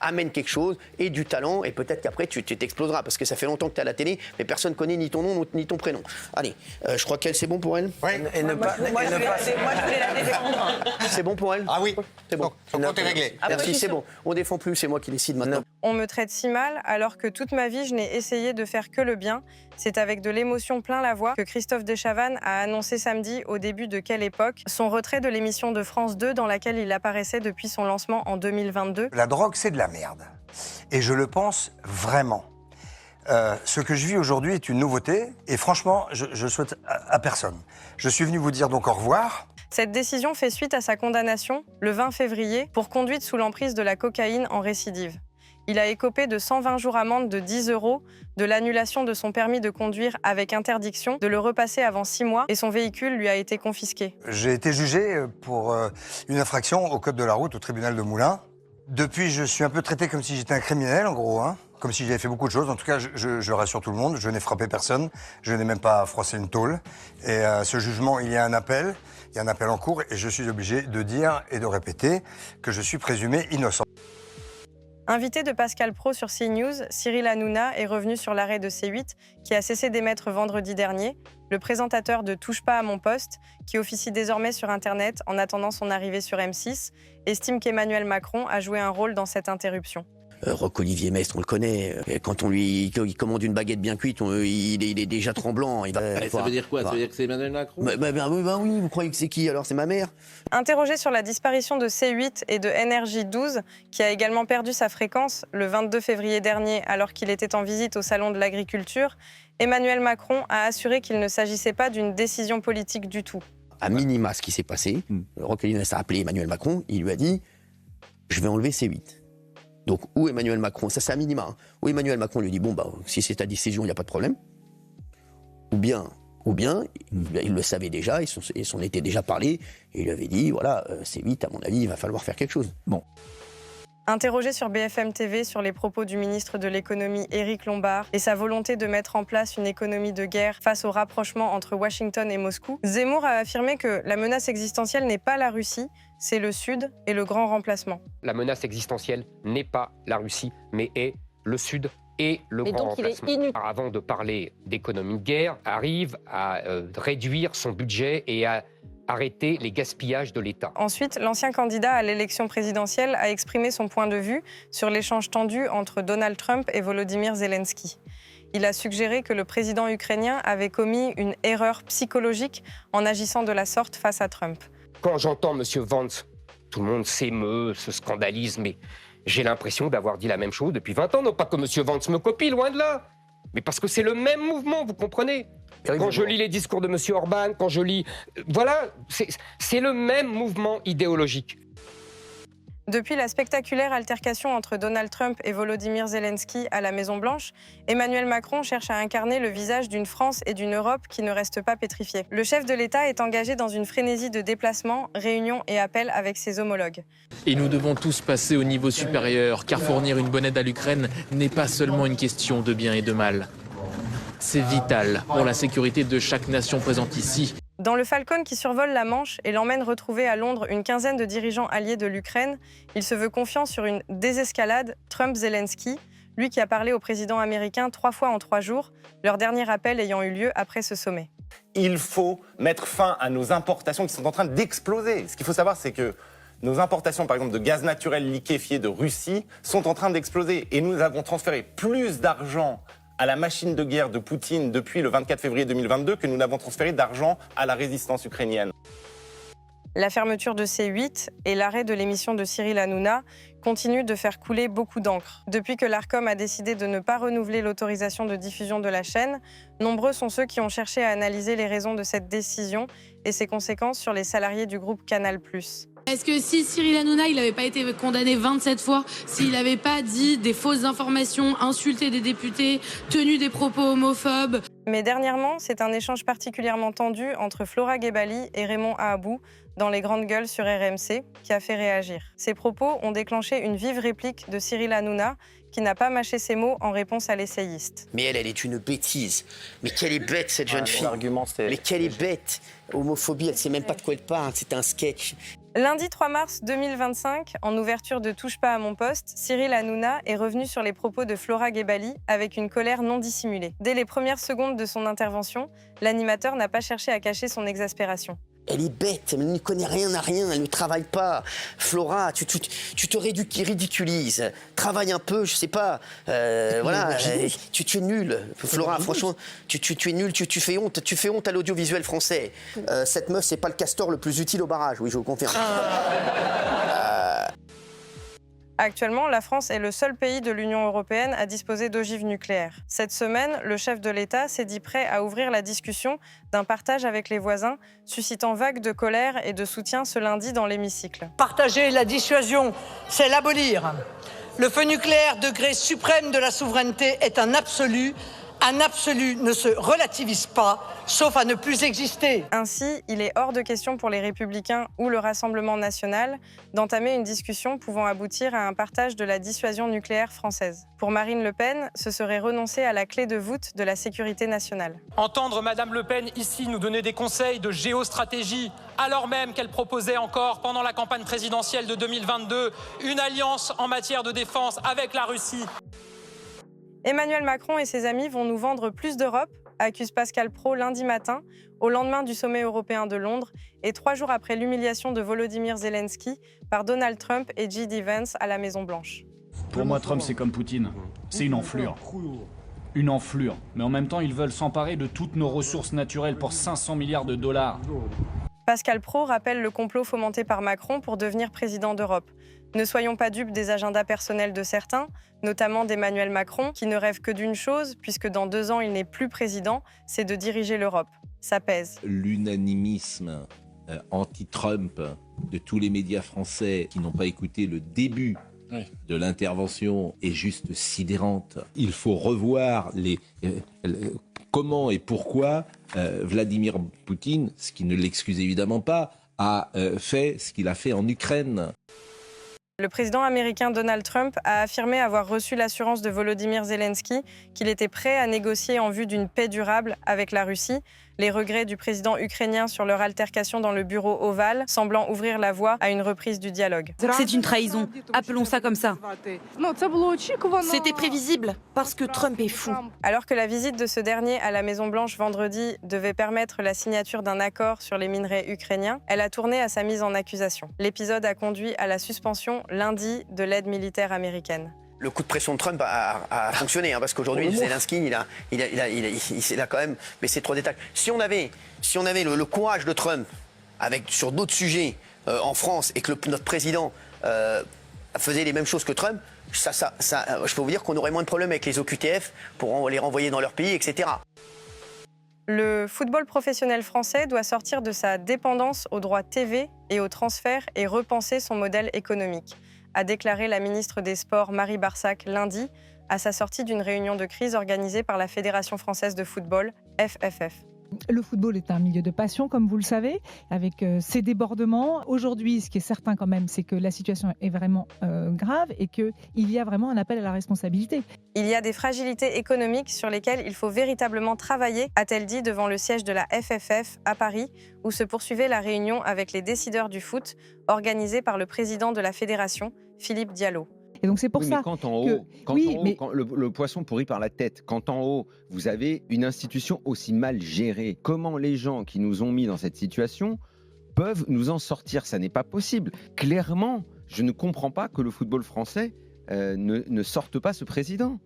amène quelque chose et du talent, et peut-être qu'après tu t'exploseras, parce que ça fait longtemps que tu es à la télé, mais personne ne connaît ni ton nom ni ton prénom. Allez, je crois qu'elle, c'est bon pour elle. Oui. Moi, je voulais la défendre. C'est bon pour elle. Ah oui. C'est bon. Son compte est réglé. Merci, c'est bon. On défend plus, c'est moi qui décide maintenant. On me traite si mal alors que toute ma vie, je n'ai essayé de faire que le bien. C'est avec de l'émotion plein la voix que Christophe Dechavanne a annoncé samedi, au début de Quelle époque, son retrait de l'émission de France 2 dans laquelle il apparaissait depuis son lancement en 2022. La drogue, c'est de la merde. Et je le pense vraiment. Ce que je vis aujourd'hui est une nouveauté. Et franchement, je souhaite à personne. Je suis venu vous dire donc au revoir. Cette décision fait suite à sa condamnation, le 20 février, pour conduite sous l'emprise de la cocaïne en récidive. Il a écopé de 120 jours amende de 10 €, de l'annulation de son permis de conduire avec interdiction de le repasser avant 6 mois et son véhicule lui a été confisqué. J'ai été jugé pour une infraction au code de la route au tribunal de Moulins. Depuis, je suis un peu traité comme si j'étais un criminel, en gros, hein. Comme si j'avais fait beaucoup de choses. En tout cas, je rassure tout le monde, je n'ai frappé personne, je n'ai même pas froissé une tôle. Et ce jugement, il y a un appel en cours, et je suis obligé de dire et de répéter que je suis présumé innocent. Invité de Pascal Praud sur CNews, Cyril Hanouna est revenu sur l'arrêt de C8 qui a cessé d'émettre vendredi dernier. Le présentateur de Touche pas à mon poste, qui officie désormais sur Internet en attendant son arrivée sur M6, estime qu'Emmanuel Macron a joué un rôle dans cette interruption. Roch-Olivier Maistre, on le connaît. Quand il commande une baguette bien cuite, il est déjà tremblant. Ça veut dire quoi? Ça veut dire que c'est Emmanuel Macron? Oui, vous croyez que c'est qui? Alors c'est ma mère. Interrogé sur la disparition de C8 et de NRJ12, qui a également perdu sa fréquence le 22 février dernier alors qu'il était en visite au Salon de l'Agriculture, Emmanuel Macron a assuré qu'il ne s'agissait pas d'une décision politique du tout. À minima, ce qui s'est passé, Roch-Olivier Maistre a appelé Emmanuel Macron, il lui a dit « Je vais enlever C8 ». Donc, où Emmanuel Macron, ça c'est à minima, hein, où Emmanuel Macron lui dit, bon, si c'est ta décision, il n'y a pas de problème. Ou bien, il le savait déjà, ils s'en étaient déjà parlé, et il lui avait dit, voilà, C8, à mon avis, il va falloir faire quelque chose. Bon. Interrogé sur BFM TV sur les propos du ministre de l'économie Éric Lombard et sa volonté de mettre en place une économie de guerre face au rapprochement entre Washington et Moscou, Zemmour a affirmé que la menace existentielle n'est pas la Russie, c'est le Sud et le grand remplacement. La menace existentielle n'est pas la Russie, mais est le Sud et le grand remplacement. Avant de parler d'économie de guerre, arrive à réduire son budget et à arrêter les gaspillages de l'État. Ensuite, l'ancien candidat à l'élection présidentielle a exprimé son point de vue sur l'échange tendu entre Donald Trump et Volodymyr Zelensky. Il a suggéré que le président ukrainien avait commis une erreur psychologique en agissant de la sorte face à Trump. Quand j'entends M. Vance, tout le monde s'émeut, se scandalise, mais j'ai l'impression d'avoir dit la même chose depuis 20 ans. Non pas que M. Vance me copie, loin de là, mais parce que c'est le même mouvement, vous comprenez ? Quand je lis les discours de M. Orban, quand je lis... Voilà, c'est le même mouvement idéologique. Depuis la spectaculaire altercation entre Donald Trump et Volodymyr Zelensky à la Maison-Blanche, Emmanuel Macron cherche à incarner le visage d'une France et d'une Europe qui ne restent pas pétrifiées. Le chef de l'État est engagé dans une frénésie de déplacements, réunions et appels avec ses homologues. Et nous devons tous passer au niveau supérieur, car fournir une bonne aide à l'Ukraine n'est pas seulement une question de bien et de mal. C'est vital pour la sécurité de chaque nation présente ici. Dans le Falcon qui survole la Manche et l'emmène retrouver à Londres une quinzaine de dirigeants alliés de l'Ukraine, il se veut confiant sur une désescalade Trump-Zelensky, lui qui a parlé au président américain 3 fois en 3 jours, leur dernier appel ayant eu lieu après ce sommet. Il faut mettre fin à nos importations qui sont en train d'exploser. Ce qu'il faut savoir, c'est que nos importations, par exemple, de gaz naturel liquéfié de Russie sont en train d'exploser. Et nous avons transféré plus d'argent à la machine de guerre de Poutine depuis le 24 février 2022 que nous n'avons transféré d'argent à la résistance ukrainienne. La fermeture de C8 et l'arrêt de l'émission de Cyril Hanouna continuent de faire couler beaucoup d'encre. Depuis que l'Arcom a décidé de ne pas renouveler l'autorisation de diffusion de la chaîne, nombreux sont ceux qui ont cherché à analyser les raisons de cette décision et ses conséquences sur les salariés du groupe Canal+. Est-ce que si Cyril Hanouna n'avait pas été condamné 27 fois, s'il n'avait pas dit des fausses informations, insulté des députés, tenu des propos homophobes... Mais dernièrement, c'est un échange particulièrement tendu entre Flora Gebali et Raymond Ahabou dans Les Grandes Gueules sur RMC qui a fait réagir. Ces propos ont déclenché une vive réplique de Cyril Hanouna qui n'a pas mâché ses mots en réponse à l'essayiste. Mais elle est une bêtise. Mais quelle est bête, cette jeune fille. Mais quelle est bête. Homophobie, elle ne sait même pas de quoi elle parle. C'est un sketch. Lundi 3 mars 2025, en ouverture de Touche pas à mon poste, Cyril Hanouna est revenu sur les propos de Flora Gebali avec une colère non dissimulée. Dès les premières secondes de son intervention, l'animateur n'a pas cherché à cacher son exaspération. Elle est bête, elle ne connaît rien à rien, elle ne travaille pas. Flora, tu te ridiculises. Travaille un peu, je sais pas. Voilà, tu es nulle. Flora, franchement, tu es nulle, tu fais honte à l'audiovisuel français. Cette meuf, c'est pas le castor le plus utile au barrage, oui, je vous confirme. Actuellement, la France est le seul pays de l'Union européenne à disposer d'ogives nucléaires. Cette semaine, le chef de l'État s'est dit prêt à ouvrir la discussion d'un partage avec les voisins, suscitant vague de colère et de soutien ce lundi dans l'hémicycle. Partager la dissuasion, c'est l'abolir. Le feu nucléaire, degré suprême de la souveraineté, est un absolu. Un absolu ne se relativise pas, sauf à ne plus exister. Ainsi, il est hors de question pour les Républicains ou le Rassemblement national d'entamer une discussion pouvant aboutir à un partage de la dissuasion nucléaire française. Pour Marine Le Pen, ce serait renoncer à la clé de voûte de la sécurité nationale. Entendre Madame Le Pen ici nous donner des conseils de géostratégie, alors même qu'elle proposait encore, pendant la campagne présidentielle de 2022, une alliance en matière de défense avec la Russie. Emmanuel Macron et ses amis vont nous vendre plus d'Europe, accuse Pascal Praud lundi matin, au lendemain du sommet européen de Londres et 3 jours après l'humiliation de Volodymyr Zelensky par Donald Trump et J.D. Vance à la Maison-Blanche. Pour moi, Trump, c'est comme Poutine. C'est une enflure. Une enflure. Mais en même temps, ils veulent s'emparer de toutes nos ressources naturelles pour 500 milliards de dollars. Pascal Praud rappelle le complot fomenté par Macron pour devenir président d'Europe. Ne soyons pas dupes des agendas personnels de certains, notamment d'Emmanuel Macron, qui ne rêve que d'une chose, puisque dans 2 ans, il n'est plus président, c'est de diriger l'Europe. Ça pèse. L'unanimisme anti-Trump de tous les médias français qui n'ont pas écouté le début de l'intervention est juste sidérante. Il faut revoir comment et pourquoi Vladimir Poutine, ce qui ne l'excuse évidemment pas, a fait ce qu'il a fait en Ukraine. Le président américain Donald Trump a affirmé avoir reçu l'assurance de Volodymyr Zelensky qu'il était prêt à négocier en vue d'une paix durable avec la Russie. Les regrets du président ukrainien sur leur altercation dans le bureau ovale semblant ouvrir la voie à une reprise du dialogue. C'est une trahison, appelons ça comme ça. C'était prévisible, parce que Trump est fou. Alors que la visite de ce dernier à la Maison-Blanche vendredi devait permettre la signature d'un accord sur les minerais ukrainiens, elle a tourné à sa mise en accusation. L'épisode a conduit à la suspension lundi de l'aide militaire américaine. Le coup de pression de Trump a fonctionné, parce qu'aujourd'hui, Zelensky, il a quand même baissé 3 étages. Si on avait le courage de Trump sur d'autres sujets en France et que notre président faisait les mêmes choses que Trump, je peux vous dire qu'on aurait moins de problèmes avec les OQTF pour les renvoyer dans leur pays, etc. Le football professionnel français doit sortir de sa dépendance aux droits TV et aux transferts et repenser son modèle économique, a déclaré la ministre des Sports Marie Barsac lundi à sa sortie d'une réunion de crise organisée par la Fédération française de football, FFF. Le football est un milieu de passion, comme vous le savez, avec ses débordements. Aujourd'hui, ce qui est certain quand même, c'est que la situation est vraiment grave et qu'il y a vraiment un appel à la responsabilité. Il y a des fragilités économiques sur lesquelles il faut véritablement travailler, a-t-elle dit devant le siège de la FFF à Paris, où se poursuivait la réunion avec les décideurs du foot, organisée par le président de la fédération, Philippe Diallo. Et donc c'est pour ça mais quand en haut, quand le poisson pourrit par la tête, quand en haut, vous avez une institution aussi mal gérée, comment les gens qui nous ont mis dans cette situation peuvent nous en sortir? Ça n'est pas possible. Clairement, je ne comprends pas que le football français ne sorte pas ce président.